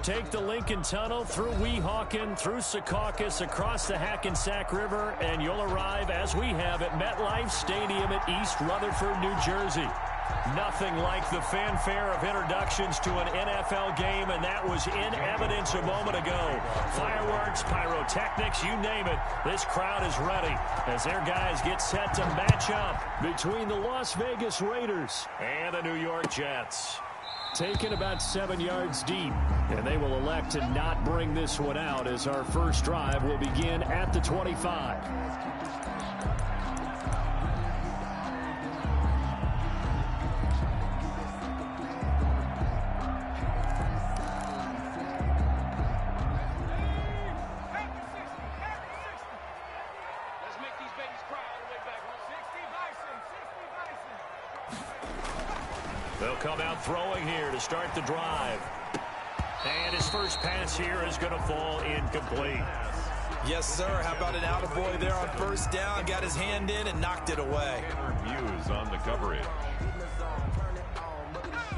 Take the Lincoln Tunnel through Weehawken, through Secaucus, across the Hackensack River, and you'll arrive, as we have, at MetLife Stadium at East Rutherford, New Jersey. Nothing like the fanfare of introductions to an NFL game, and that was in evidence a moment ago. Fireworks, pyrotechnics, you name it. This crowd is ready as their guys get set to match up between the Las Vegas Raiders and the New York Jets. Taken about 7 yards deep, and they will elect to not bring this one out as our first drive will begin at the 25. They'll come out throwing here to start the drive. And his first pass here is going to fall incomplete. Yes, sir. How about an attaboy there on first down? Got his hand in and knocked it away. Views on the coverage.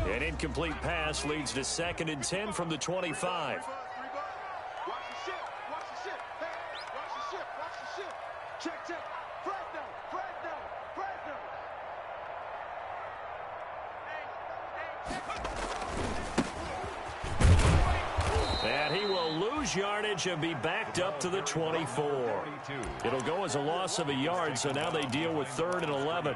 An incomplete pass leads to 2nd and 10 from the 25. And he will lose yardage and be backed up to the 24. It'll go as a loss of a yard, so now they deal with 3rd and 11.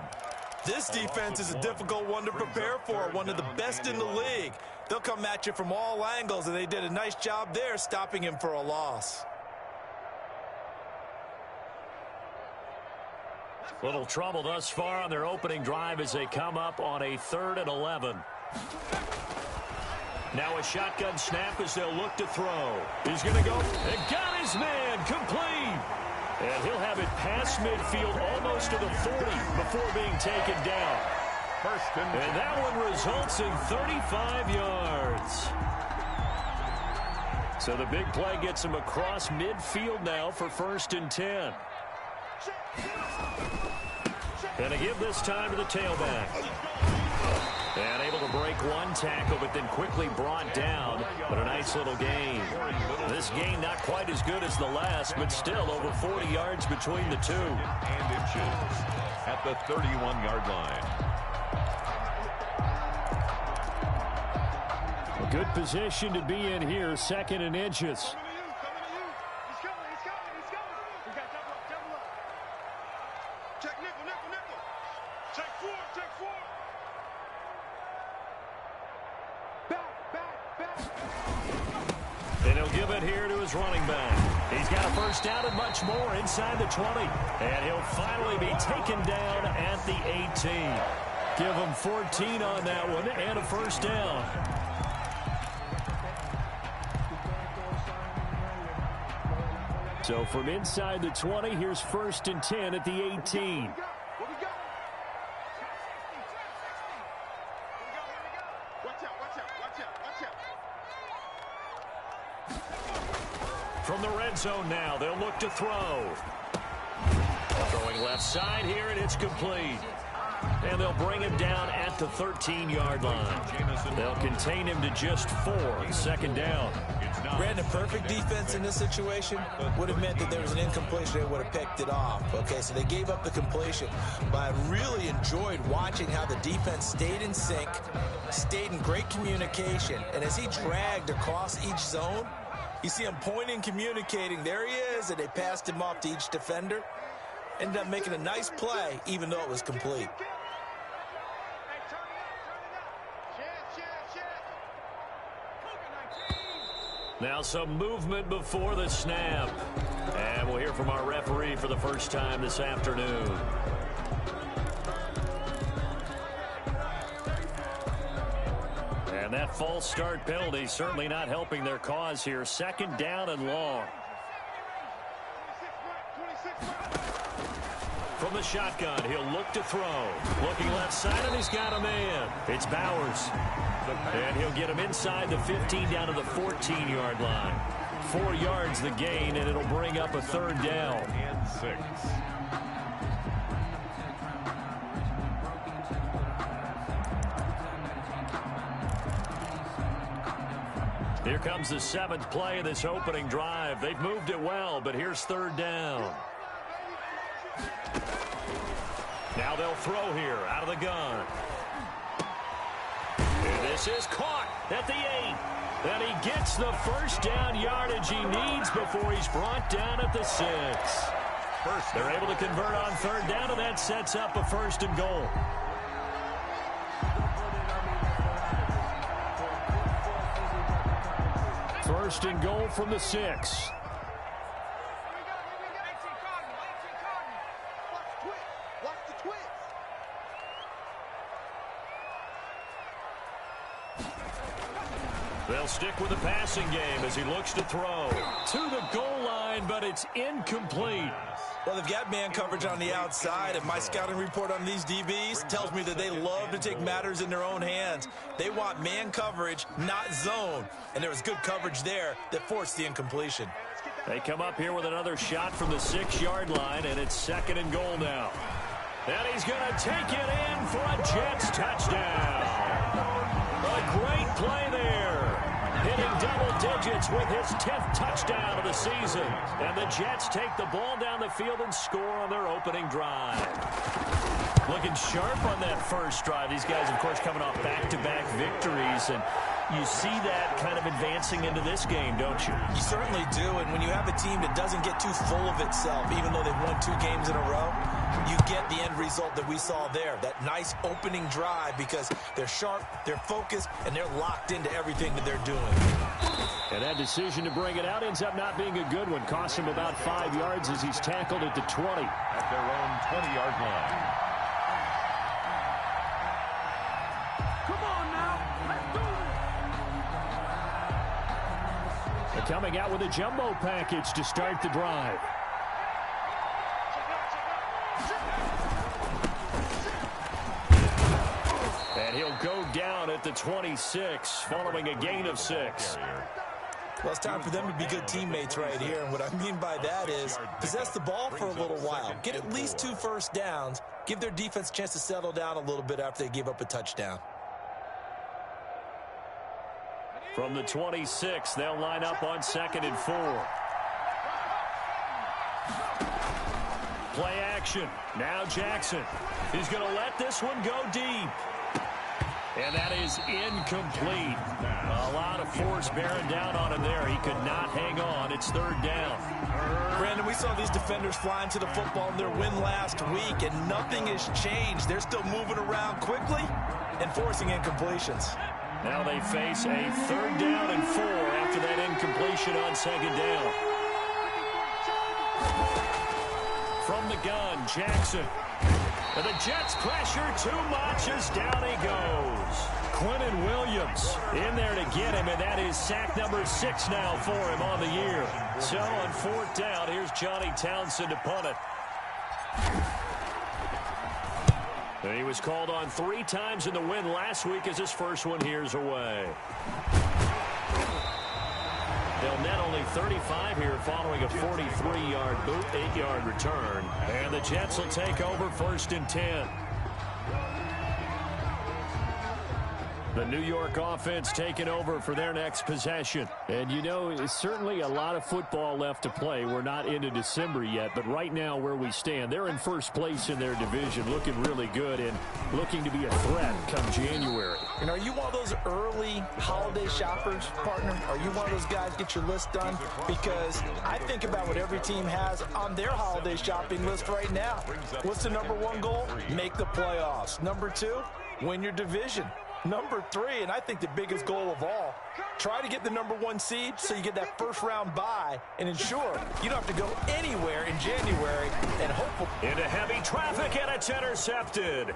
This defense is a difficult one to prepare for, one of the best in the league. They'll come at you from all angles, and they did a nice job there stopping him for a loss. Little trouble thus far on their opening drive as they come up on a 3rd and 11. Now a shotgun snap as they'll look to throw. He's going to go and got his man complete. And he'll have it past midfield almost to the 40 before being taken down. And that one results in 35 yards. So the big play gets him across midfield now for 1st and 10. And a give this time to the tailback. And able to break one tackle, but then quickly brought down. But a nice little gain. This gain not quite as good as the last, but still over 40 yards between the two. And inches at the 31-yard line. A good position to be in here, 2nd and inches. And he'll give it here to his running back. He's got a first down and much more inside the 20. And he'll finally be taken down at the 18. Give him 14 on that one and a first down. So from inside the 20, here's 1st and 10 at the 18. From the red zone now, they'll look to throw. Throwing left side here, and it's complete. And they'll bring him down at the 13-yard line. They'll contain him to just 4, 2nd down. Brandon, perfect defense in this situation would have meant that there was an incompletion. They would have picked it off. Okay, so they gave up the completion. But I really enjoyed watching how the defense stayed in sync, stayed in great communication. And as he dragged across each zone, you see him pointing, communicating. There he is, and they passed him off to each defender. Ended up making a nice play, even though it was complete. Now some movement before the snap. And we'll hear from our referee for the first time this afternoon. And that false start penalty certainly not helping their cause here. 2nd down and long. From the shotgun, he'll look to throw. Looking left side, and he's got a man. It's Bowers. And he'll get him inside the 15 down to the 14-yard line. 4 yards the gain, and it'll bring up a 3rd down. And 6. Here comes the 7th play of this opening drive. They've moved it well, but here's 3rd down. Now they'll throw here out of the gun. And this is caught at the 8. And he gets the first down yardage he needs before he's brought down at the 6. They're able to convert on 3rd down, and that sets up a 1st and goal. First and goal from the 6. They'll stick with the passing game as he looks to throw to the goal line, but it's incomplete. Well, they've got man coverage on the outside, and my scouting report on these DBs tells me that they love to take matters in their own hands. They want man coverage, not zone, and there was good coverage there that forced the incompletion. They come up here with another shot from the 6-yard line, and it's 2nd and goal now. And he's going to take it in for a Jets touchdown. A great play there. Hitting double digits with his 10th touchdown of the season. And the Jets take the ball down the field and score on their opening drive. Looking sharp on that first drive. These guys, of course, coming off back-to-back victories. And you see that kind of advancing into this game, don't you? You certainly do. And when you have a team that doesn't get too full of itself, even though they've won 2 games in a row, you get the end result that we saw there. That nice opening drive because they're sharp, they're focused, and they're locked into everything that they're doing. And that decision to bring it out ends up not being a good one. Cost him about 5 yards as he's tackled at the 20. At their own 20-yard line. Come on now, let's do They're coming out with a jumbo package to start the drive. And he'll go down at the 26 following a gain of 6. Well, it's time for them to be good teammates right here. And what I mean by that is possess the ball for a little while. Get at least 2 first downs. Give their defense a chance to settle down a little bit after they give up a touchdown. From the 26, they'll line up on 2nd and 4. Play action. Now Jackson. He's going to let this one go deep. And that is incomplete. A lot of force bearing down on him there. He could not hang on. It's 3rd down. Brandon, we saw these defenders flying to the football in their win last week, and nothing has changed. They're still moving around quickly and forcing incompletions. Now they face a 3rd down and 4 after that incompletion on 2nd down. From the gun, Jackson. And the Jets pressure too much as down he goes. Quentin Williams in there to get him, and that is sack number 6 now for him on the year. So on 4th down, here's Johnny Townsend to punt it. And he was called on 3 times in the win last week as his first one here's away. They'll net only 35 here following a 43-yard boot, 8-yard return. And the Jets will take over 1st and 10. The New York offense taking over for their next possession. And, you know, it's certainly a lot of football left to play. We're not into December yet, but right now where we stand, they're in first place in their division, looking really good and looking to be a threat come January. And are you one of those early holiday shoppers, partner? Are you one of those guys get your list done? Because I think about what every team has on their holiday shopping list right now. What's the number 1 goal? Make the playoffs. Number 2, win your division. Number 3, and I think the biggest goal of all, try to get the number 1 seed so you get that first-round bye and ensure you don't have to go anywhere in January and hopefully. Into heavy traffic, and it's intercepted.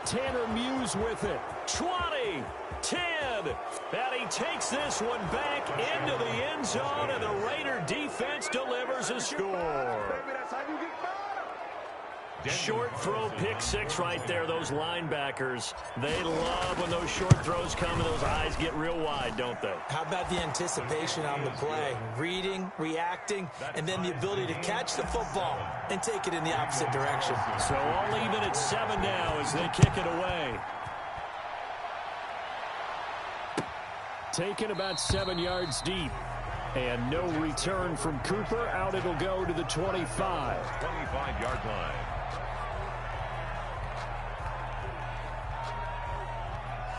Tanner Muse with it. 20, 10, and he takes this one back into the end zone, and the Raider defense delivers a score. Short throw, pick 6 right there. Those linebackers, they love when those short throws come and those eyes get real wide, don't they? How about the anticipation on the play? Reading, reacting, and then the ability to catch the football and take it in the opposite direction. So all even at 7 now as they kick it away. taken about 7 yards deep. And no return from Cooper. Out it'll go to the 25. 25-yard line.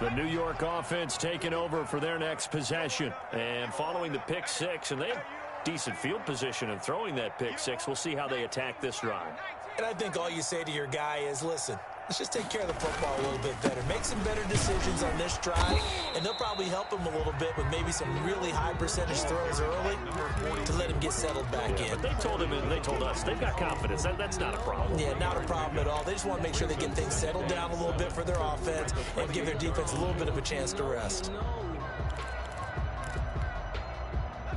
The New York offense taking over for their next possession. And following the pick six, and they have decent field position in throwing that pick six. We'll see how they attack this drive. And I think all you say to your guy is, listen, let's just take care of the football a little bit better. Make some better decisions on this drive, and they'll probably help him a little bit with maybe some really high percentage throws early to let him get settled back in. But they told him and they told us they've got confidence. That's not a problem. Yeah, not a problem at all. They just want to make sure they get things settled down a little bit for their offense and give their defense a little bit of a chance to rest.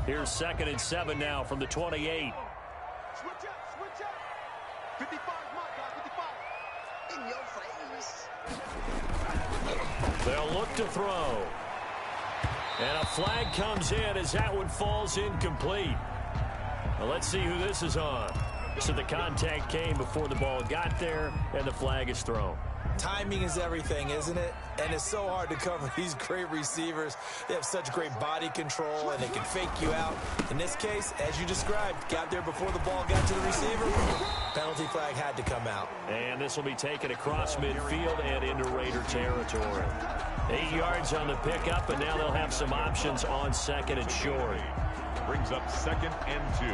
Here's 2nd and 7 now from the 28. Switch up, switch up. 55 mark, 55. In your face. They'll look to throw. And a flag comes in as that one falls incomplete. Well, let's see who this is on. So the contact came before the ball got there, and the flag is thrown. Timing is everything, isn't it? And it's so hard to cover these great receivers. They have such great body control, and they can fake you out. In this case, as you described, got there before the ball got to the receiver. Penalty flag had to come out. And this will be taken across midfield and into Raider territory. 8 yards on the pickup, and now they'll have some options on 2nd and short. Brings up 2nd and 2.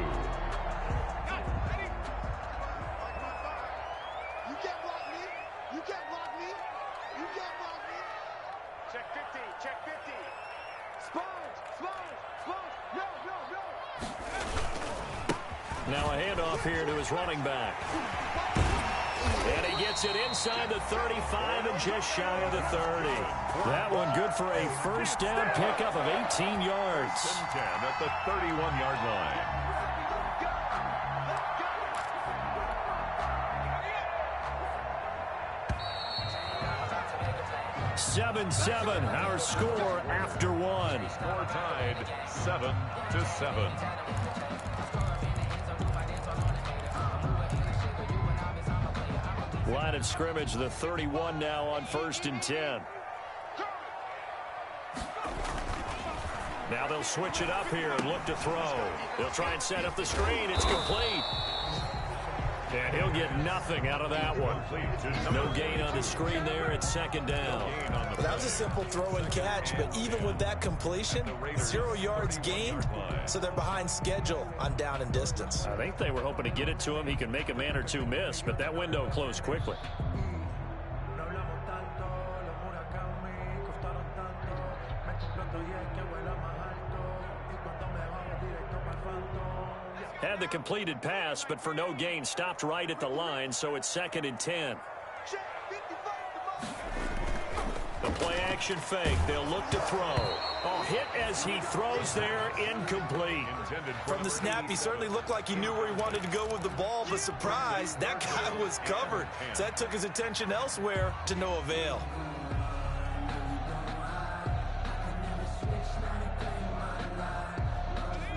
Now a handoff here to his running back. And he gets it inside the 35 and just shy of the 30. That one good for a first down pickup of 18 yards. 10 at the 31-yard line. Seven, our score after one. Score tied 7-7. Line of scrimmage, the 31 now on 1st and 10. Now they'll switch it up here and look to throw. They'll try and set up the screen. It's complete. And he'll get nothing out of that one. No gain on the screen there. It's 2nd down. Well, that was a simple throw and catch, but even with that completion, 0 yards gained, so they're behind schedule on down and distance. I think they were hoping to get it to him. He can make a man or two miss, but that window closed quickly. Had the completed pass, but for no gain, stopped right at the line, so it's 2nd and 10. The play-action fake. They'll look to throw. Oh, hit as he throws there, incomplete. From the snap, he certainly looked like he knew where he wanted to go with the ball, but surprise, that guy was covered. So that took his attention elsewhere to no avail.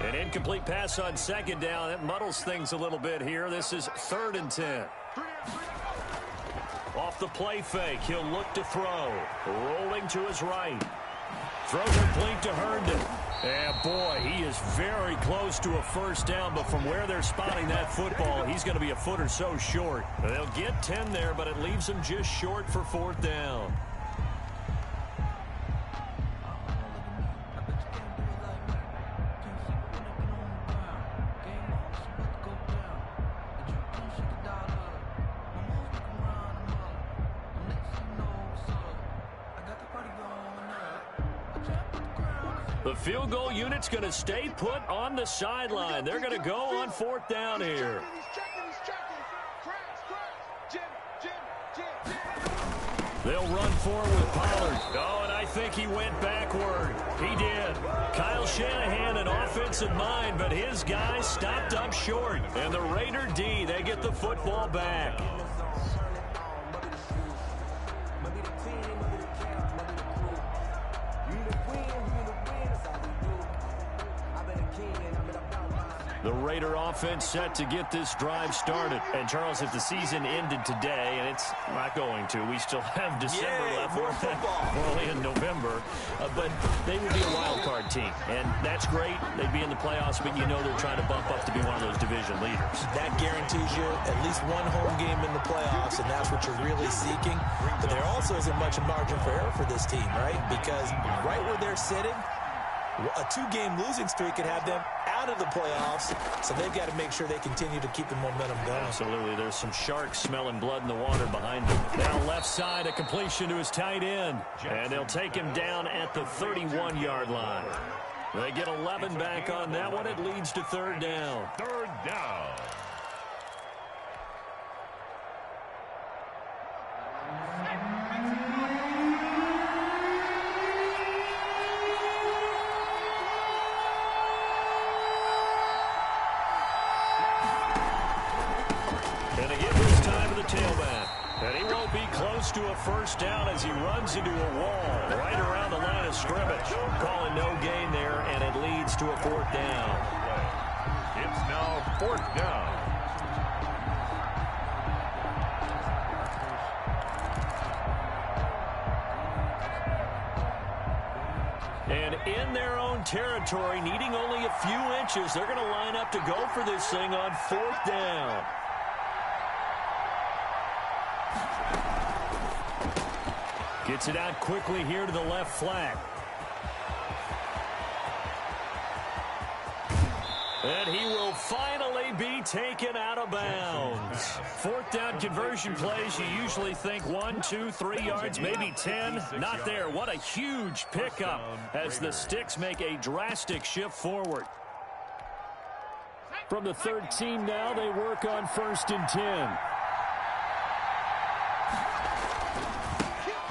An incomplete pass on 2nd down. That muddles things a little bit here. This is 3rd and 10. Off the play fake, he'll look to throw. Rolling to his right. Throw complete to Herndon. And boy, he is very close to a first down, but from where they're spotting that football, he's going to be a foot or so short. They'll get 10 there, but it leaves him just short for 4th down. The field goal unit's going to stay put on the sideline. They're going to go on 4th down here. They'll run forward with Pollard. Oh, and I think he went backward. He did. Kyle Shanahan, an offensive mind, but his guys stopped up short. And the Raider D, they get the football back. The Raider offense set to get this drive started. And, Charles, if the season ended today, and it's not going to, we still have December left. More football. We're only in November. But they would be a wild card team. And that's great. They'd be in the playoffs, but you know they're trying to bump up to be one of those division leaders. That guarantees you at least one home game in the playoffs, and that's what you're really seeking. But there also isn't much margin for error for this team, right? Because right where they're sitting, a 2-game losing streak could have them out of the playoffs, so they've got to make sure they continue to keep the momentum going. Absolutely. There's some sharks smelling blood in the water behind them. Now left side, a completion to his tight end. And they'll take him down at the 31-yard line. They get 11 back on that one. It leads to third down. Third down. And again this time to the tailback. And he won't be close to a first down as he runs into a wall right around the line of scrimmage. Calling no gain there, and it leads to a fourth down. It's now fourth down. And in their own territory, needing only a few inches, they're going to line up to go for this thing on fourth down. Gets it out quickly here to the left flat. And he will finally be taken out of bounds. Fourth down conversion plays, you usually think 1, 2, 3 yards, maybe 10. Not there. What a huge pickup as the Sticks make a drastic shift forward. From the 13 now, they work on 1st and 10.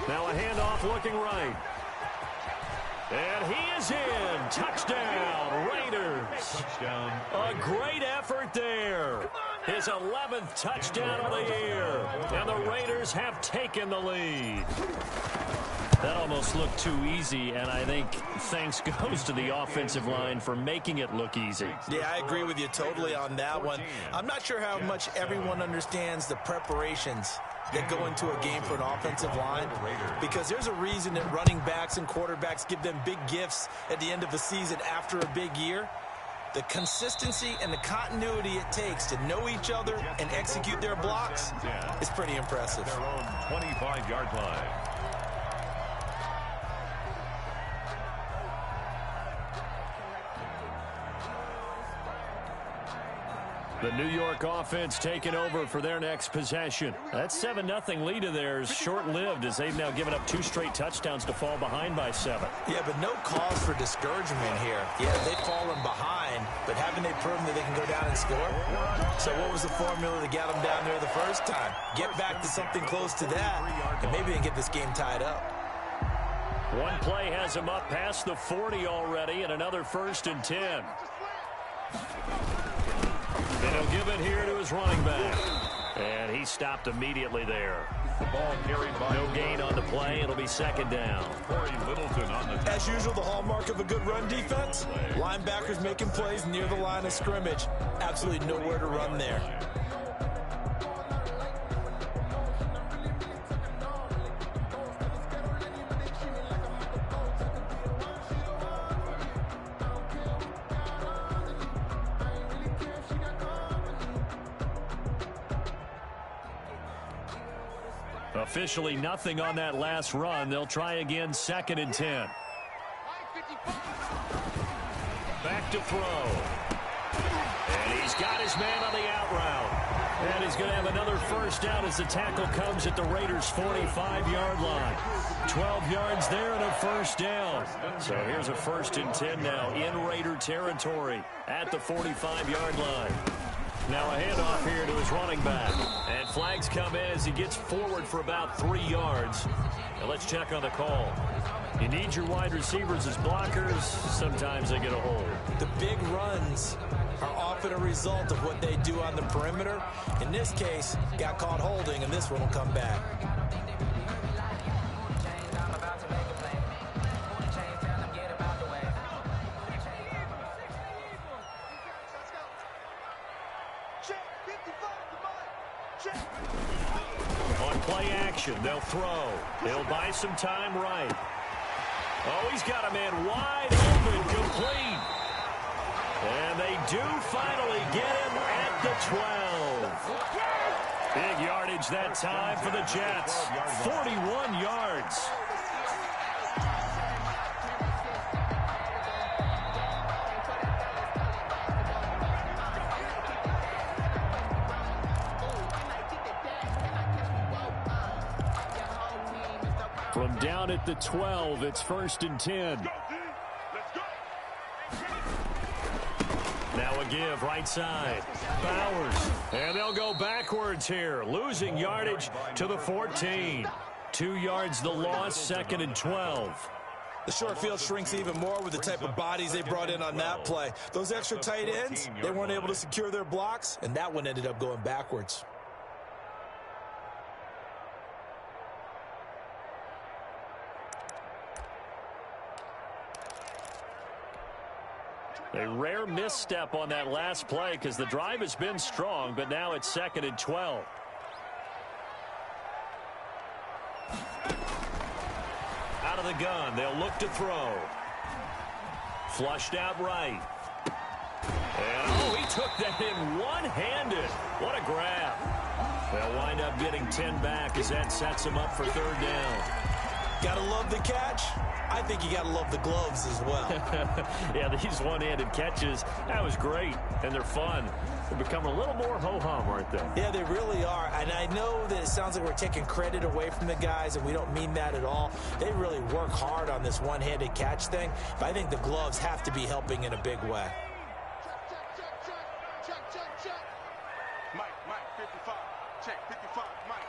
Now a handoff looking right. And he is in. Touchdown, Raiders. Touchdown. A great effort there. His 11th touchdown of the year. And the Raiders have taken the lead. That almost looked too easy, and I think thanks goes to the offensive line for making it look easy. Yeah, I agree with you totally on that one. I'm not sure how much everyone understands the preparations that go into a game for an offensive line, because there's a reason that running backs and quarterbacks give them big gifts at the end of the season after a big year. The consistency and the continuity it takes to know each other and execute their blocks is pretty impressive. Their own 25-yard line. The New York offense taking over for their next possession. That 7-0 lead of theirs short-lived as they've now given up 2 straight touchdowns to fall behind by 7. Yeah, but no cause for discouragement here. Yeah, they've fallen behind, but haven't they proven that they can go down and score? So what was the formula that got them down there the first time? Get back to something close to that, and maybe they can get this game tied up. One play has him up past the 40 already, and another 1st and 10. And he'll give it here to his running back. And he stopped immediately there. The ball carried by no gain on the play. It'll be 2nd down. Corey Littleton on the as usual, the hallmark of a good run defense. Linebackers making plays near the line of scrimmage. Absolutely nowhere to run there. Officially nothing on that last run. They'll try again 2nd and 10. Back to throw. And he's got his man on the out route. And he's going to have another 1st down as the tackle comes at the Raiders' 45-yard line. 12 yards there and a 1st down. So here's a 1st and 10 now in Raider territory at the 45-yard line. Now a handoff here to his running back. And flags come in as he gets forward for about 3 yards. And let's check on the call. You need your wide receivers as blockers. Sometimes they get a hold. The big runs are often a result of what they do on the perimeter. In this case, got caught holding, and this one will come back. Play action. They'll throw. They'll buy some time right. Oh, he's got a man wide open, complete. And they do finally get him at the 12. Big yardage that time for the Jets. 41 yards. From down at the 12, it's 1st and 10. Now a give, right side. Bowers. And they'll go backwards here, losing yardage to the 14. 2 yards the loss, 2nd and 12. The short field shrinks even more with the type of bodies they brought in on that play. Those extra tight ends, they weren't able to secure their blocks, and that one ended up going backwards. A rare misstep on that last play because the drive has been strong, but now it's 2nd and 12. Out of the gun, they'll look to throw. Flushed out right. And, oh, he took that in one-handed. What a grab. They'll wind up getting 10 back as that sets them up for 3rd down. Gotta love the catch. I think you got to love the gloves as well. Yeah, these one-handed catches, that was great, and they're fun. They're becoming a little more ho-hum, aren't they? Yeah, they really are, and I know that it sounds like we're taking credit away from the guys, and we don't mean that at all. They really work hard on this one-handed catch thing, but I think the gloves have to be helping in a big way. Mike, 55. Check, 55, Mike.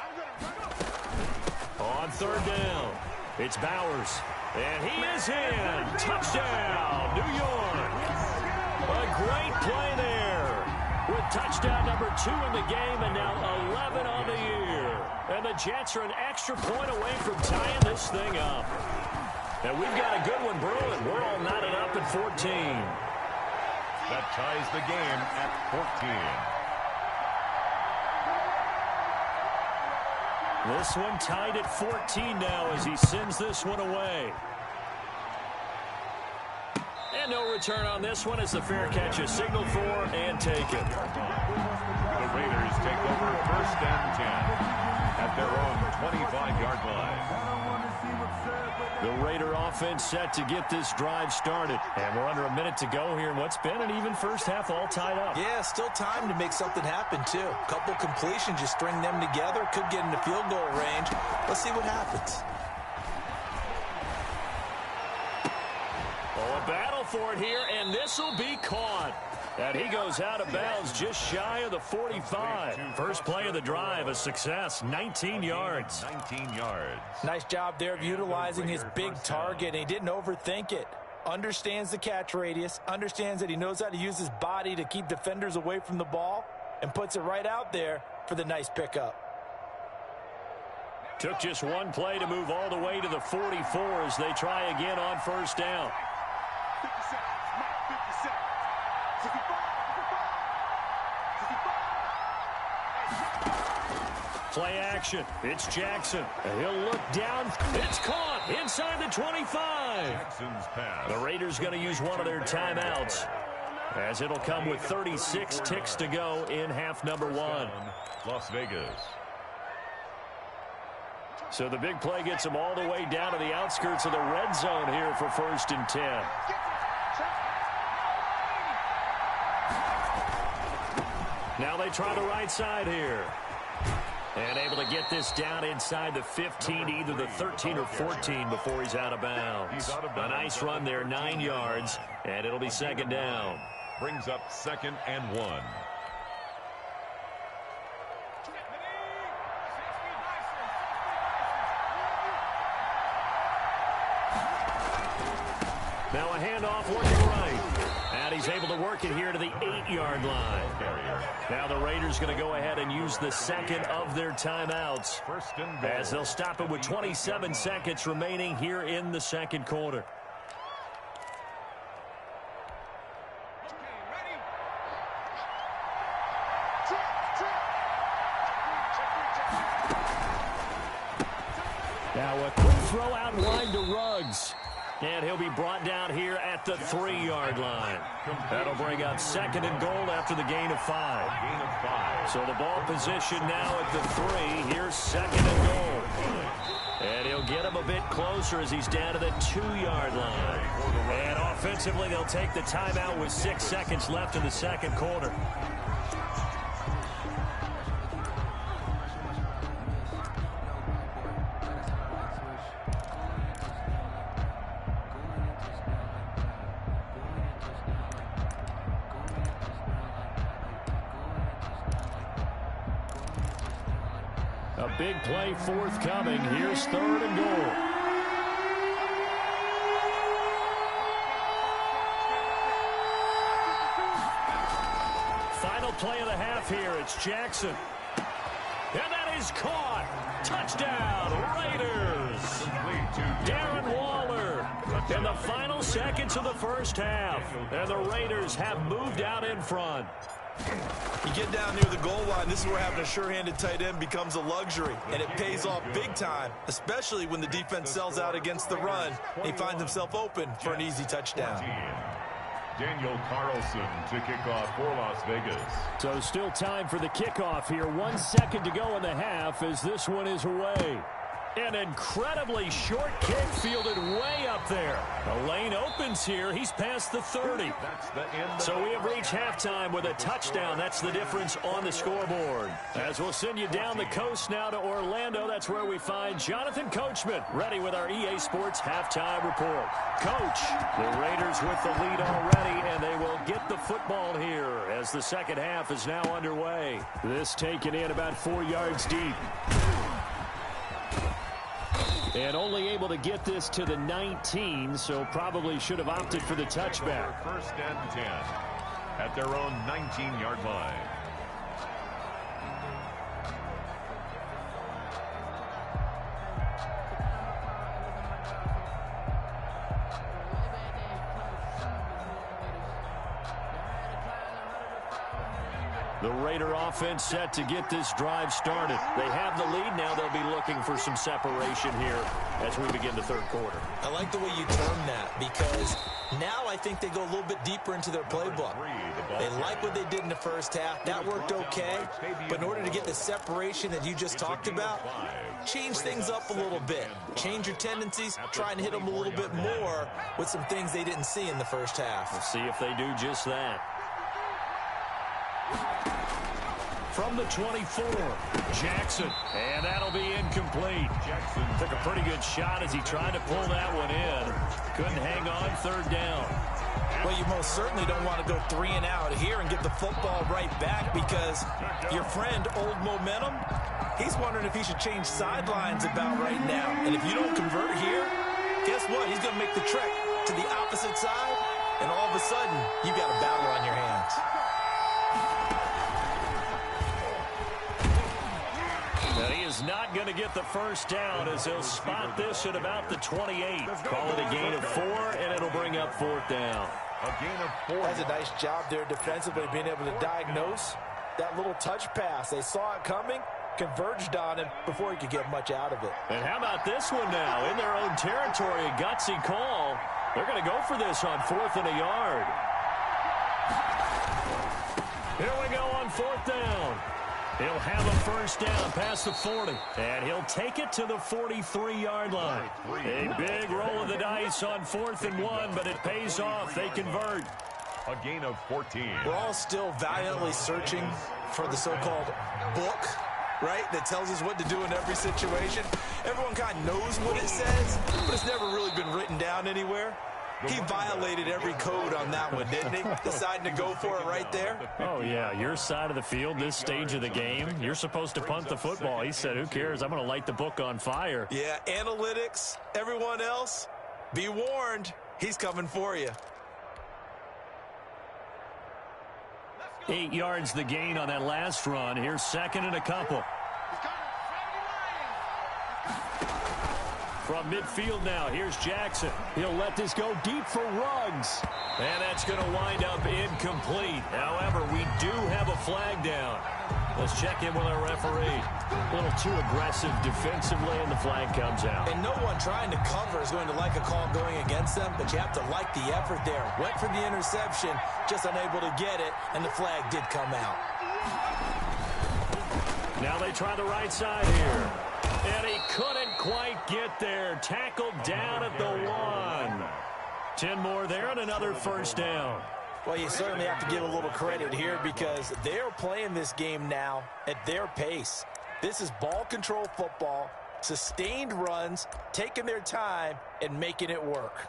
I'm going to run up. On 3rd down. It's Bowers, and he is in. Touchdown, New York. A great play there with touchdown number 2 in the game and now 11 on the year. And the Jets are an extra point away from tying this thing up. And we've got a good one brewing. We're all knotted up at 14. That ties the game at 14. This one tied at 14 now as he sends this one away. And no return on this one as the fair catch is signaled for and taken. The Raiders take over 1st and 10 at their own 25-yard line. The Raider offense set to get this drive started. And we're under a minute to go here in what's been an even first half, all tied up. Yeah, still time to make something happen, too. Couple completions, just string them together. Could get into field goal range. Let's see what happens. Oh, a battle for it here, and this will be caught. And he goes out of bounds just shy of the 45. First play of the drive, a success, 19 yards. 19 yards. Nice job there of utilizing his big target. He didn't overthink it. Understands the catch radius, understands that he knows how to use his body to keep defenders away from the ball, and puts it right out there for the nice pickup. Took just one play to move all the way to the 44 as they try again on 1st down. 50 seconds, Mike, 50 seconds. 55, 55. Play action. It's Jackson. He'll look down. It's caught inside the 25. Jackson's pass. The Raiders going to use one of their timeouts as it'll come with 36 ticks to go in half number 1. Las Vegas. So the big play gets them all the way down to the outskirts of the red zone here for 1st and 10. Now they try the right side here. And able to get this down inside the 15, either the 13 or 14 before he's out of bounds. A nice run there, 9 yards, and it'll be 2nd down. Brings up 2nd and 1. Now a handoff working right. And he's able to work it here to the 8-yard line. Now the Raiders going to go ahead and use the second of their timeouts as they'll stop it with 27 seconds remaining here in the 2nd quarter. Now a quick throw out wide to Ruggs. And he'll be brought down here at the 3-yard line. That'll bring up 2nd and goal after the gain of 5. So the ball position now at the 3. Here's 2nd and goal. And he'll get him a bit closer as he's down to the 2-yard line. And offensively, they'll take the timeout with 6 seconds left in the second quarter. A big play forthcoming. Here's 3rd and goal. Final play of the half here. It's Jackson. And that is caught. Touchdown, Raiders. Darren Waller in the final seconds of the first half. And the Raiders have moved out in front. You get down near the goal line, this is where having a sure-handed tight end becomes a luxury, and it pays off big time, especially when the defense sells out against the run. He finds himself open for an easy touchdown. Daniel Carlson to kick off for Las Vegas. So still time for the kickoff here. 1 second to go in the half as this one is away. An incredibly short kick fielded way up there. The lane opens here. He's past the 30. So we have reached halftime with a touchdown. That's the difference on the scoreboard. As we'll send you down the coast now to Orlando, that's where we find Jonathan Coachman ready with our EA Sports halftime report. Coach, the Raiders with the lead already, and they will get the football here as the second half is now underway. This taken in about 4 yards deep. And only able to get this to the 19, so probably should have opted for the touchback. 1st and 10 at their own 19-yard line. The Raider offense set to get this drive started. They have the lead. Now they'll be looking for some separation here as we begin the third quarter. I like the way you term that because now I think they go a little bit deeper into their playbook. They like what they did in the first half. That worked okay. But in order to get the separation that you just talked about, change things up a little bit. Change your tendencies. Try and hit them a little bit more with some things they didn't see in the first half. We'll see if they do just that. From the 24, Jackson, and that'll be incomplete. Jackson took a pretty good shot as he tried to pull that one in. Couldn't hang on, 3rd down. Well, you most certainly don't want to go 3 and out here and get the football right back because your friend, Old Momentum, he's wondering if he should change sidelines about right now. And if you don't convert here, guess what? He's going to make the trek to the opposite side, and all of a sudden, you've got a battle on your hands. And he is not going to get the first down as he'll spot this at about the 28. Call it a gain of 4, and it'll bring up 4th down. A gain of 4. That's a nice job there defensively, being able to diagnose that little touch pass. They saw it coming, converged on him before he could get much out of it. And how about this one now? In their own territory, a gutsy call. They're going to go for this on 4th and a yard. Here we go on 4th down. He'll have a first down past the 40, and he'll take it to the 43-yard line. A big roll of the dice on 4th and 1, but it pays off. They convert. A gain of 14. We're all still valiantly searching for the so-called book, right, that tells us what to do in every situation. Everyone kind of knows what it says, but it's never really been written down anywhere. He violated every code on that one, didn't he? Deciding to go for it right there. Oh, yeah, your side of the field, this stage of the game, you're supposed to punt the football. He said, who cares? I'm going to light the book on fire. Yeah, analytics, everyone else, be warned. He's coming for you. 8 yards the gain on that last run. Here's 2nd and a couple. From midfield now, here's Jackson. He'll let this go deep for Ruggs. And that's going to wind up incomplete. However, we do have a flag down. Let's check in with our referee. A little too aggressive defensively, and the flag comes out. And no one trying to cover is going to like a call going against them, but you have to like the effort there. Went for the interception, just unable to get it, and the flag did come out. Now they try the right side here. And he couldn't quite get there. Tackled down at the 1. 10 more there and another first down. Well, you certainly have to give a little credit here because they're playing this game now at their pace. This is ball control football, sustained runs, taking their time, and making it work.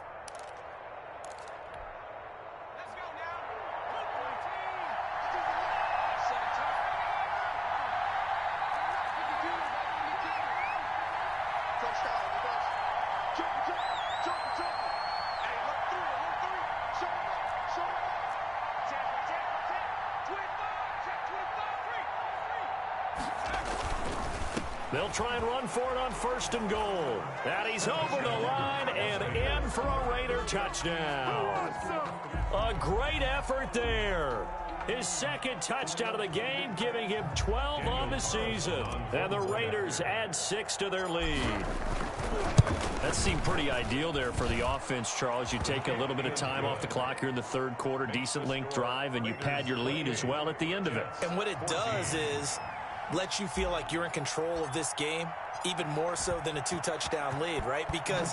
They'll try and run for it on 1st and goal. And he's over the line and in for a Raider touchdown. A great effort there. His 2nd touchdown of the game, giving him 12 on the season. And the Raiders add 6 to their lead. That seemed pretty ideal there for the offense, Charles. You take a little bit of time off the clock here in the 3rd quarter, decent length drive, and you pad your lead as well at the end of it. And what it does is let you feel like you're in control of this game, even more so than a 2-touchdown lead, right? Because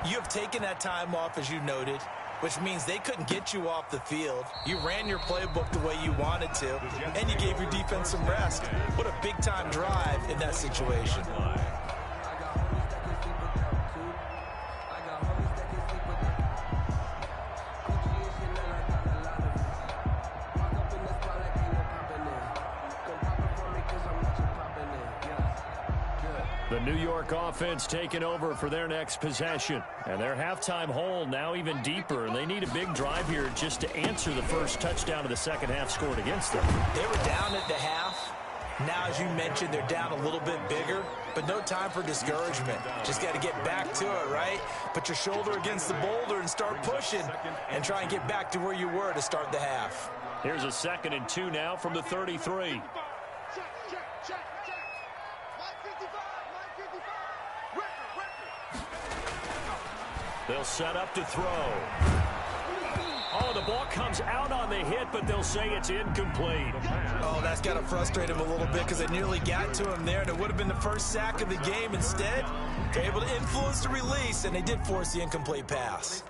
you have taken that time off, as you noted, which means they couldn't get you off the field. You ran your playbook the way you wanted to, and you gave your defense some rest. What a big-time drive in that situation. The New York offense taking over for their next possession. And their halftime hole now even deeper. And they need a big drive here just to answer the first touchdown of the second half scored against them. They were down at the half. Now, as you mentioned, they're down a little bit bigger. But no time for discouragement. Just got to get back to it, right? Put your shoulder against the boulder and start pushing. And try and get back to where you were to start the half. Here's a 2nd and 2 now from the 33. They'll set up to throw. Oh, the ball comes out on the hit, but they'll say it's incomplete. Oh, that's got to frustrate him a little bit because they nearly got to him there, and it would have been the first sack of the game. Instead, they're able to influence the release, and they did force the incomplete pass.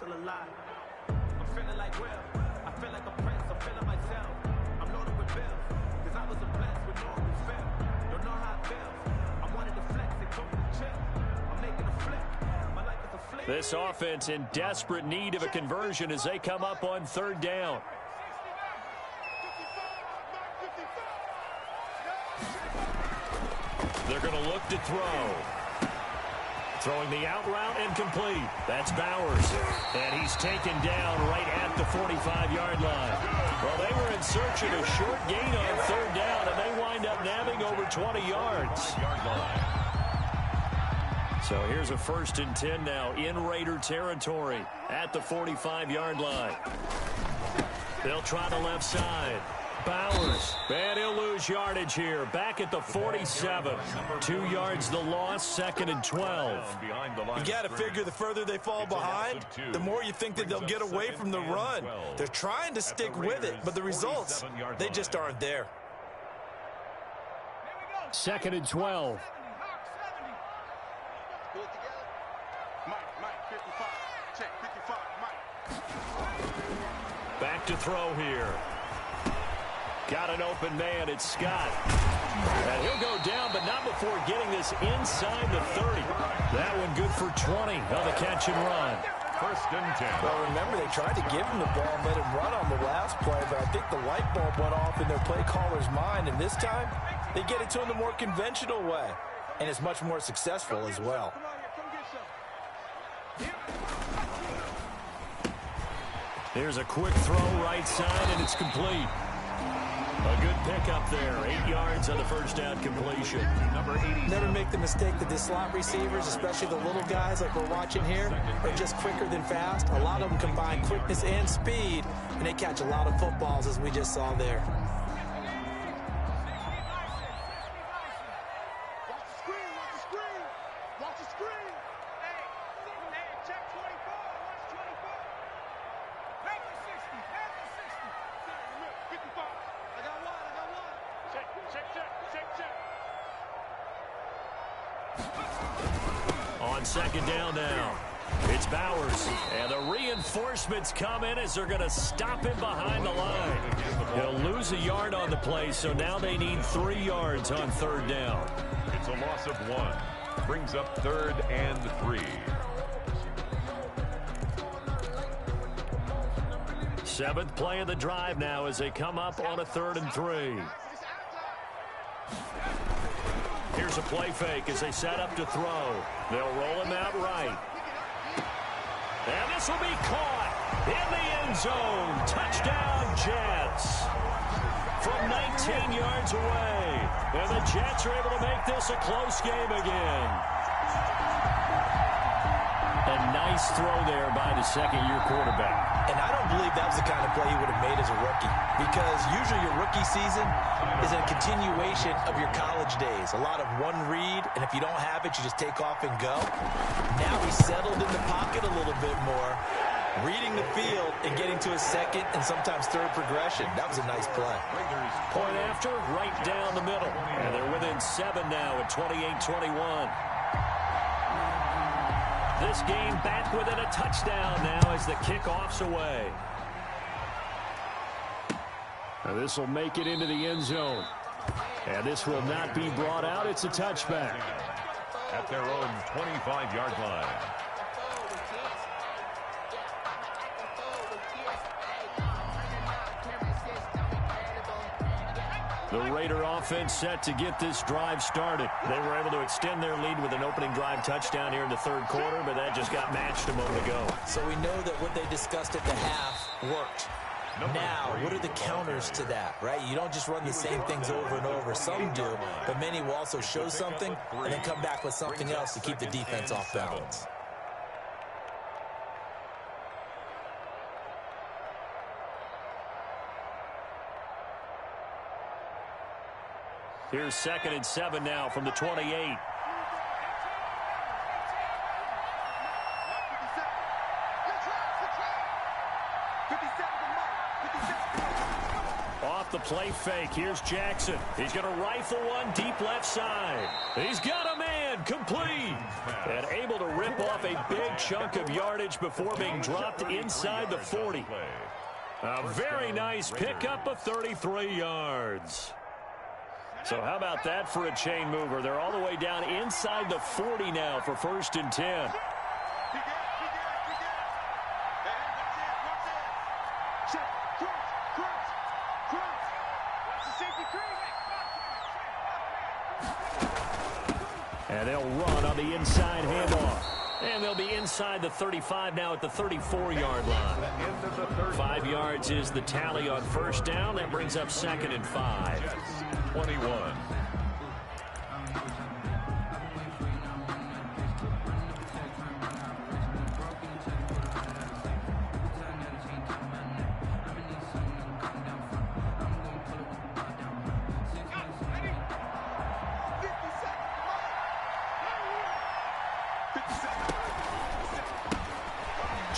This offense in desperate need of a conversion as they come up on 3rd down. They're going to look to throw. Throwing the out route incomplete. That's Bowers. And he's taken down right at the 45-yard line. Well, they were in search of a short gain on 3rd down, and they wind up nabbing over 20 yards. So here's a 1st and 10 now in Raider territory at the 45-yard line. They'll try the left side. Bowers. And he'll lose yardage here. Back at the 47. 2 yards the loss, 2nd and 12. You got to figure the further they fall behind, the more you think that they'll get away from the run. They're trying to stick with it, but the results, they just aren't there. 2nd and 12. Back to throw here. Got an open man. It's Scott. And he'll go down, but not before getting this inside the 30. That one good for 20 on the catch and run. 1st and 10. Well, remember, they tried to give him the ball and let him run on the last play, but I think the light bulb went off in their play caller's mind, and this time they get it to him the more conventional way, and it's much more successful as well. There's a quick throw right side, and it's complete. A good pickup there. 8 yards on the first down completion. Number 80. Never make the mistake that the slot receivers, especially the little guys like we're watching here, are just quicker than fast. A lot of them combine quickness and speed, and they catch a lot of footballs, as we just saw there. screen. Watch the screen. Watch the screen. Hey, check 24. Watch 24. Half the 60. Half the 60. 55. I got one. Check. On second down now, it's Bowers. And the reinforcements come in as they're going to stop him behind the line. He'll lose a yard on the play, so now they need 3 yards on third down. It's a loss of 1. Brings up 3rd and 3. Seventh play of the drive now as they come up on a 3rd and 3. Here's a play fake as they set up to throw. They'll roll him out right. And this will be caught in the end zone. Touchdown, Jets. From 19 yards away. And the Jets are able to make this a close game again. A nice throw there by the second-year quarterback. And I don't believe that was the kind of play he would have made as a rookie, because usually your rookie season is a continuation of your college days. A lot of one read, and if you don't have it, you just take off and go. Now he's settled in the pocket a little bit more, reading the field and getting to his second and sometimes third progression. That was a nice play. Point after, right down the middle. And they're within 7 now at 28-21. This game back within a touchdown now as the kickoff's away. Now this will make it into the end zone. And this will not be brought out. It's a touchback. At their own 25-yard line. The Raider offense set to get this drive started. They were able to extend their lead with an opening drive touchdown here in the third quarter, but that just got matched a moment ago. So we know that what they discussed at the half worked. Now, what are the counters to that, right? You don't just run the same things over and over. Some do, but many will also show something and then come back with something else to keep the defense off balance. Here's 2nd and 7 now from the 28. Off the play fake, here's Jackson. He's going to rifle one deep left side. He's got a man, complete. And able to rip off a big chunk of yardage before being dropped inside the 40. A very nice pickup of 33 yards. So how about that for a chain mover? They're all the way down inside the 40 now for 1st and 10. And they'll run on the inside handoff. And they'll be inside the 35 now at the 34-yard line. 5 yards is the tally on 1st down. That brings up 2nd and 5. 21.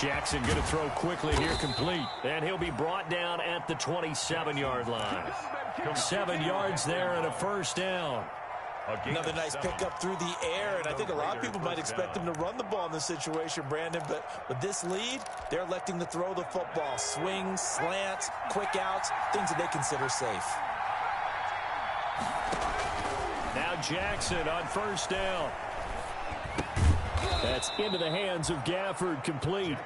Jackson going to throw quickly here, complete. And he'll be brought down at the 27-yard line. 7 yards there and a 1st down. Another nice pickup through the air, and I think a lot of people might expect him to run the ball in this situation, Brandon, but with this lead, they're electing to throw the football. Swings, slants, quick outs, things that they consider safe. Now Jackson on 1st down. That's into the hands of Gafford, complete.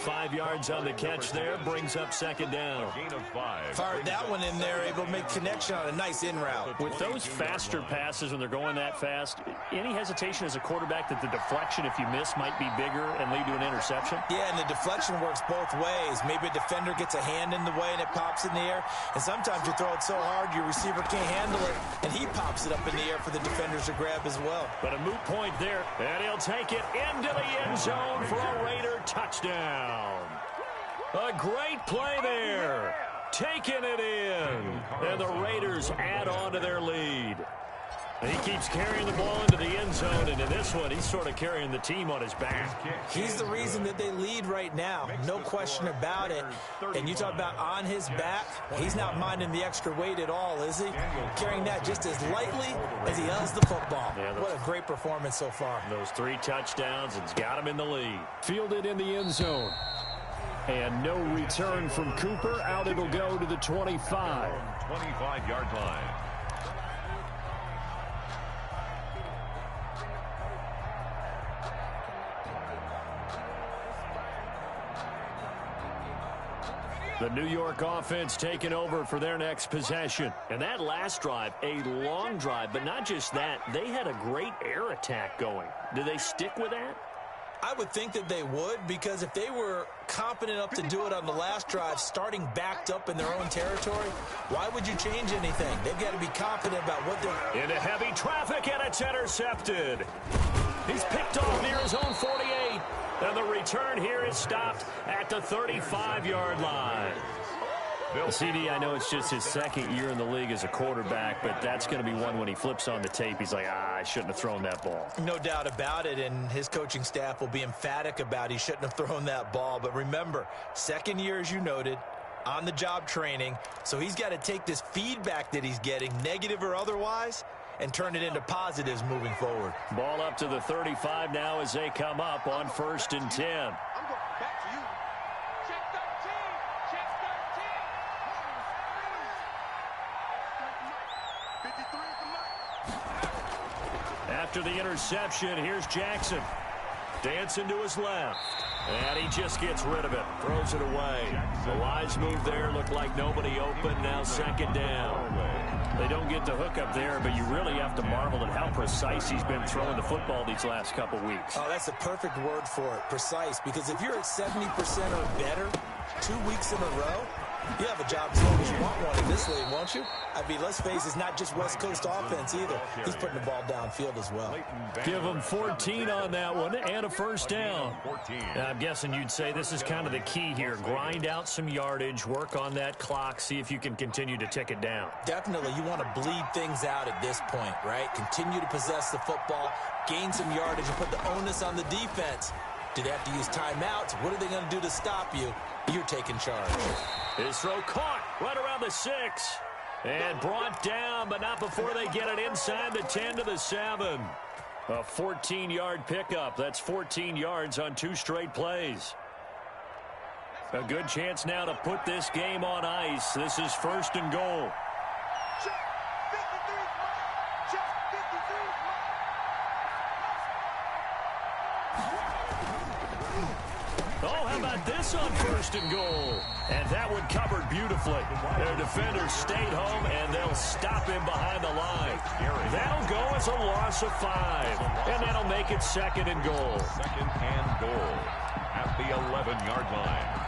5 yards on the catch there, brings up 2nd down. Fired that one in there, able to make connection on a nice in route. With those faster passes when they're going that fast, any hesitation as a quarterback that the deflection, if you miss, might be bigger and lead to an interception? Yeah, and the deflection works both ways. Maybe a defender gets a hand in the way and it pops in the air, and sometimes you throw it so hard your receiver can't handle it, and he pops it up in the air for the defenders to grab as well. But a moot point there, and he'll take it into the end zone for a Raider touchdown. A great play there. Taking it in. And the Raiders add on to their lead. He keeps carrying the ball into the end zone, and in this one, he's sort of carrying the team on his back. He's the reason that they lead right now. No question about it. And you talk about on his back, he's not minding the extra weight at all, is he? Carrying that just as lightly as he does the football. Yeah, what a great performance so far. Those 3 touchdowns, and it's got him in the lead. Fielded in the end zone. And no return from Cooper. Out it'll go to the 25. 25-yard line. The New York offense taking over for their next possession. And that last drive, a long drive, but not just that. They had a great air attack going. Do they stick with that? I would think that they would, because if they were competent enough to do it on the last drive, starting backed up in their own territory, why would you change anything? They've got to be confident about what they're... Into heavy traffic, and it's intercepted. He's picked off near his own 48. And the return here is stopped at the 35-yard line. CD, I know it's just his second year in the league as a quarterback, but that's going to be one when he flips on the tape. He's like, I shouldn't have thrown that ball. No doubt about it, and his coaching staff will be emphatic about he shouldn't have thrown that ball. But remember, second year, as you noted, on-the-job training, so he's got to take this feedback that he's getting, negative or otherwise, and turn it into positives moving forward. Ball up to the 35 now as they come up on 1st and 10. I'm going back to you. Check 13. Check 13. 53 for Mike. After the interception, here's Jackson. Dancing to his left. And he just gets rid of it. Throws it away. The wise move there. Looked like nobody open. Now 2nd down. They don't get the hook up there, but you really have to marvel at how precise he's been throwing the football these last couple weeks. Oh, that's the perfect word for it, precise. Because if you're at 70% or better 2 weeks in a row, you have a job as long as you want one in this league, won't you? I mean, let's face it, it's not just West Coast offense either. He's putting the ball downfield as well. Give him 14 on that one and a 1st down. Now, I'm guessing you'd say this is kind of the key here. Grind out some yardage, work on that clock, see if you can continue to tick it down. Definitely, you want to bleed things out at this point, right? Continue to possess the football, gain some yardage, and put the onus on the defense. Do they have to use timeouts? What are they going to do to stop you? You're taking charge. His throw caught right around the 6. And brought down, but not before they get it inside the 10 to the 7. A 14-yard pickup. That's 14 yards on 2 straight plays. A good chance now to put this game on ice. This is 1st and goal. Check 53. Check 53. Oh, how about this on 1st and goal? And that one covered beautifully. Their defenders stayed home, and they'll stop him behind the line. That'll go as a loss of 5. And that'll make it 2nd and goal. 2nd and goal at the 11-yard line.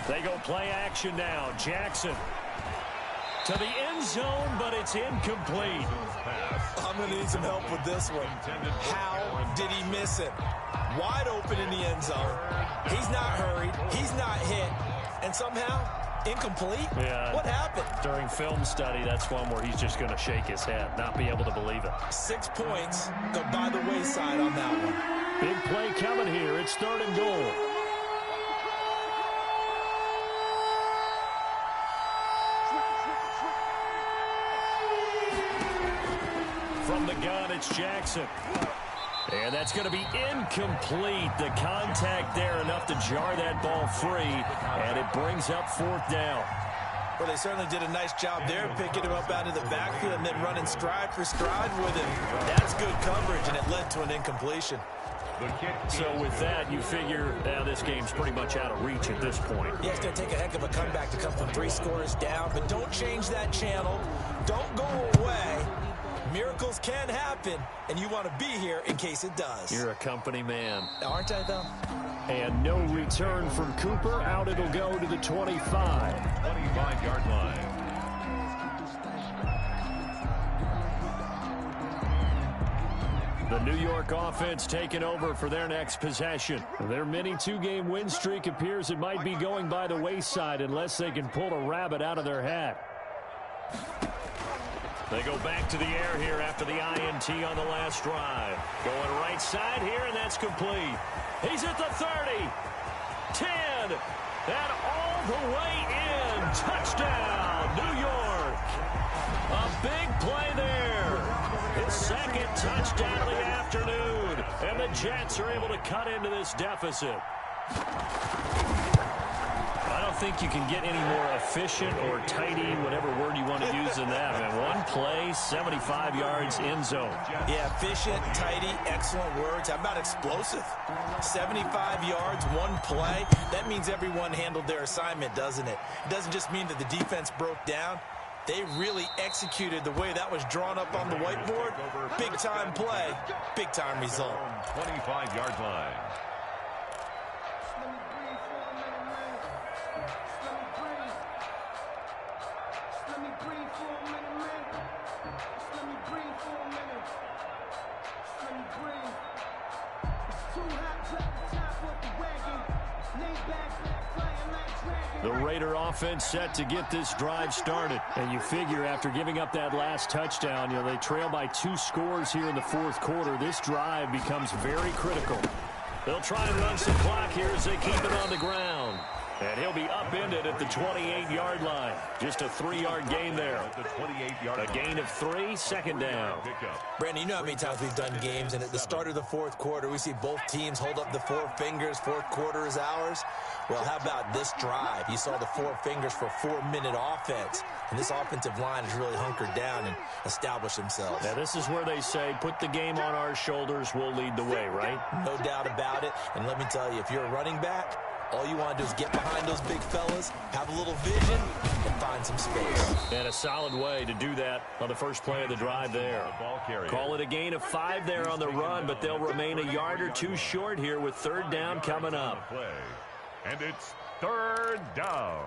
They go play action now. Jackson to the end zone, but it's incomplete. I'm going to need some help with this one. How did he miss it? Wide open in the end zone. He's not hurried. He's not hit. And somehow, incomplete? Yeah. What happened? During film study, that's one where he's just going to shake his head, not be able to believe it. 6 points go by the wayside on that one. Big play coming here. It's 3rd and goal. From the gun, it's Jackson. And that's going to be incomplete. The contact there enough to jar that ball free. And it brings up 4th down. Well, they certainly did a nice job there, picking him up out of the backfield and then running stride for stride with him. That's good coverage, and it led to an incompletion. So with that, you figure now this game's pretty much out of reach at this point. Yeah, it's going to take a heck of a comeback to come from 3 scores down, but don't change that channel. Don't go away. Miracles can happen, and you want to be here in case it does. You're a company man. Aren't I, though? And no return from Cooper. Out it'll go to the 25. 25-yard line. The New York offense taking over for their next possession. Their mini two-game win streak appears it might be going by the wayside unless they can pull a rabbit out of their hat. They go back to the air here after the INT on the last drive. Going right side here, and that's complete. He's at the 30, 10, and all the way in. Touchdown, New York. A big play there. His second touchdown of the afternoon. And the Jets are able to cut into this deficit. I don't think you can get any more efficient or tidy, whatever word you want to use in that. Man, one play, 75 yards, end zone. Yeah, efficient, tidy, excellent words. How about explosive? 75 yards, one play. That means everyone handled their assignment, doesn't it? It doesn't just mean that the defense broke down. They really executed the way that was drawn up on the whiteboard. Big-time play, big-time result. 25-yard line. The Raider offense set to get this drive started. And you figure after giving up that last touchdown, they trail by 2 scores here in the fourth quarter. This drive becomes very critical. They'll try and run some clock here as they keep it on the ground. And he'll be upended at the 28-yard line. Just a 3-yard gain there. A gain of 3, second down. Brandon, you know how many times we've done games, and at the start of the fourth quarter, we see both teams hold up the 4 fingers. Fourth quarter is ours. Well, how about this drive? You saw the 4 fingers for a 4-minute offense. And this offensive line has really hunkered down and established themselves. Yeah, this is where they say, put the game on our shoulders, we'll lead the way, right? No doubt about it. And let me tell you, if you're a running back, all you want to do is get behind those big fellas, have a little vision, and find some space. And a solid way to do that on the first play of the drive there. Call it a gain of 5 there on the run, but they'll remain a yard or 2 short here with third down coming up. And it's third down.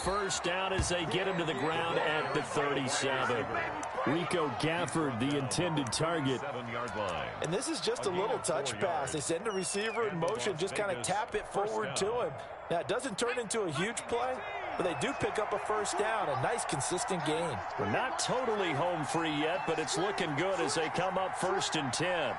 First down as they get him to the ground at the 37. Rico Gafford, the intended target. And this is just a little touch pass. They send the receiver in motion, just kind of tap it forward to him. Now, it doesn't turn into a huge play, but they do pick up a first down, a nice, consistent gain. We're not totally home free yet, but it's looking good as they come up 1st and 10.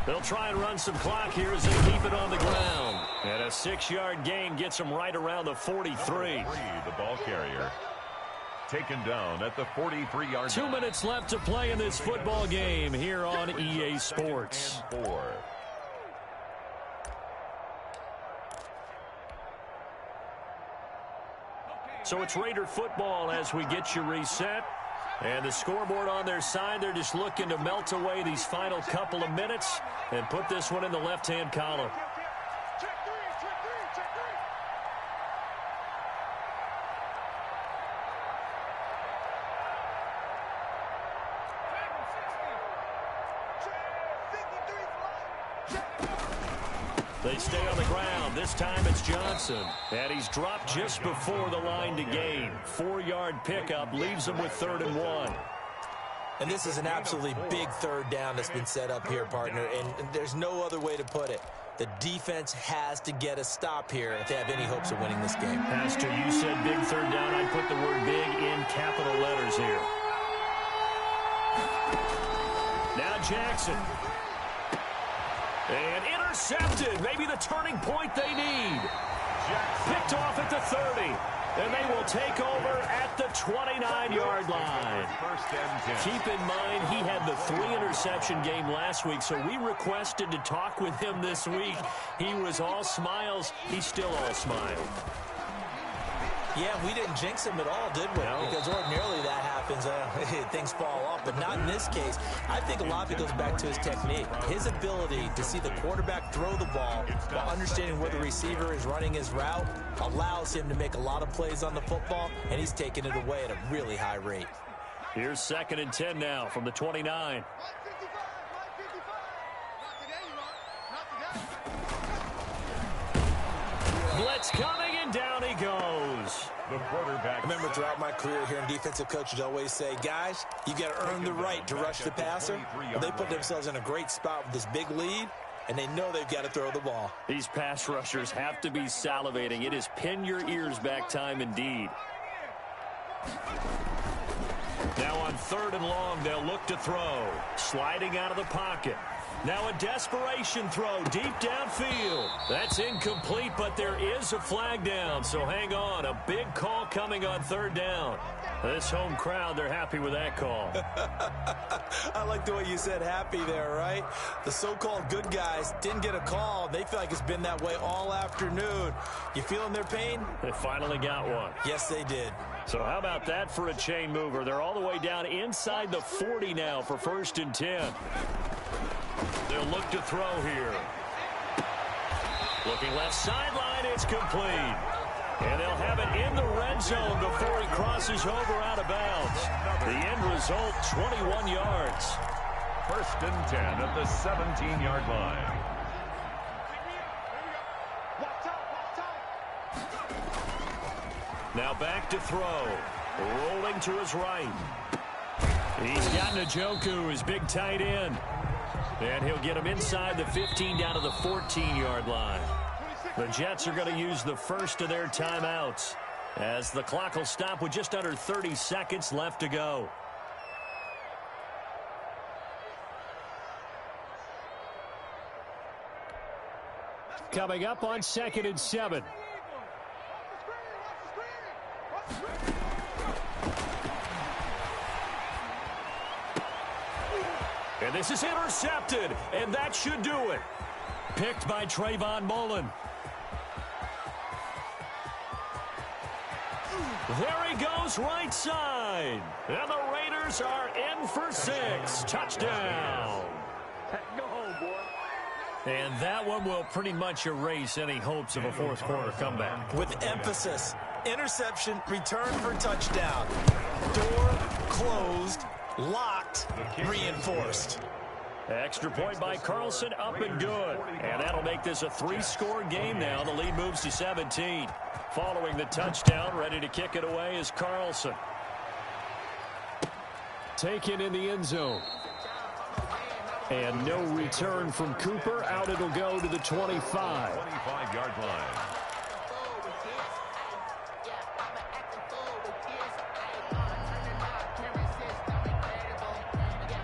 They'll try and run some clock here as they keep it on the ground. And a 6-yard gain gets them right around the 43. The ball carrier taken down at the 43-yard line. 2 minutes left to play in this football game here on EA Sports. So it's Raider football as we get you reset. And the scoreboard on their side, they're just looking to melt away these final couple of minutes and put this one in the left-hand column. They stay on the ground. This time it's Johnson. And he's dropped just before the line to gain. 4-yard pickup leaves him with 3rd and 1. And this is an absolutely big third down that's been set up here, partner. And there's no other way to put it. The defense has to get a stop here if they have any hopes of winning this game. Pastor, you said big third down. I'd put the word big in capital letters here. Now Jackson. And intercepted. Maybe the turning point they need. Picked off at the 30. And they will take over at the 29-yard line. Keep in mind, he had the 3-interception game last week, so we requested to talk with him this week. He was all smiles. He's still all smile. Yeah, we didn't jinx him at all, did we? No. Because ordinarily that happens, things fall off, but not in this case. I think a lot of it goes back to his technique. His ability to see the quarterback throw the ball while understanding where the receiver is running his route allows him to make a lot of plays on the football, and he's taking it away at a really high rate. Here's 2nd and 10 now from the 29. Blitz coming, and down he goes. The quarterback. Remember, throughout my career here in defensive coaches always say, guys, you got to earn the right to rush the passer. Well, they put themselves in a great spot with this big lead, and they know they've got to throw the ball. These pass rushers have to be salivating. It is pin your ears back time indeed. Now on 3rd and long, they'll look to throw. Sliding out of the pocket. Now a desperation throw deep downfield. That's incomplete, but there is a flag down, so hang on. A big call coming on 3rd down. This home crowd, they're happy with that call. I like the way you said happy there, right? The so-called good guys didn't get a call. They feel like it's been that way all afternoon. You feeling their pain? They finally got one. Yes, they did. So how about that for a chain mover? They're all the way down inside the 40 now for 1st and 10. They'll look to throw here. Looking left sideline, it's complete. And they'll have it in the red zone before he crosses over out of bounds. The end result, 21 yards. 1st and 10 at the 17-yard line. Now back to throw. Rolling to his right. He's got Njoku, his big tight end. And he'll get him inside the 15 down to the 14-yard line. The Jets are going to use the first of their timeouts as the clock will stop with just under 30 seconds left to go. Coming up on 2nd and 7. And this is intercepted, and that should do it. Picked by Trayvon Mullen. There he goes, right side. And the Raiders are in for 6. Touchdown. Go home, boy. And that one will pretty much erase any hopes of a fourth quarter comeback. With emphasis, interception, return for touchdown. Door closed, locked, reinforced. Extra point by Carlson, up and good. And that'll make this a 3-score game now. The lead moves to 17. Following the touchdown, ready to kick it away is Carlson. Taken in the end zone. And no return from Cooper. Out it'll go to the 25. 25-yard line.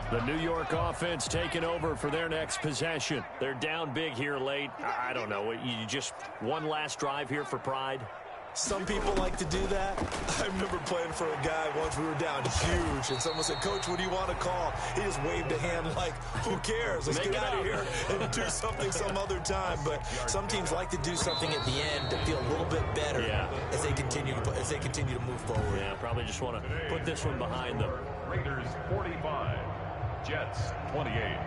The New York offense taking over for their next possession. They're down big here late. I don't know. You just one last drive here for pride? Some people like to do that. I remember playing for a guy once. We were down huge, and someone said, "Coach, what do you want to call?" He just waved a hand like, "Who cares? Let's get out of here and do something some other time." But some teams like to do something at the end to feel a little bit better as they continue to move forward. Yeah, probably just want to put this one behind them. Raiders 45, Jets 28.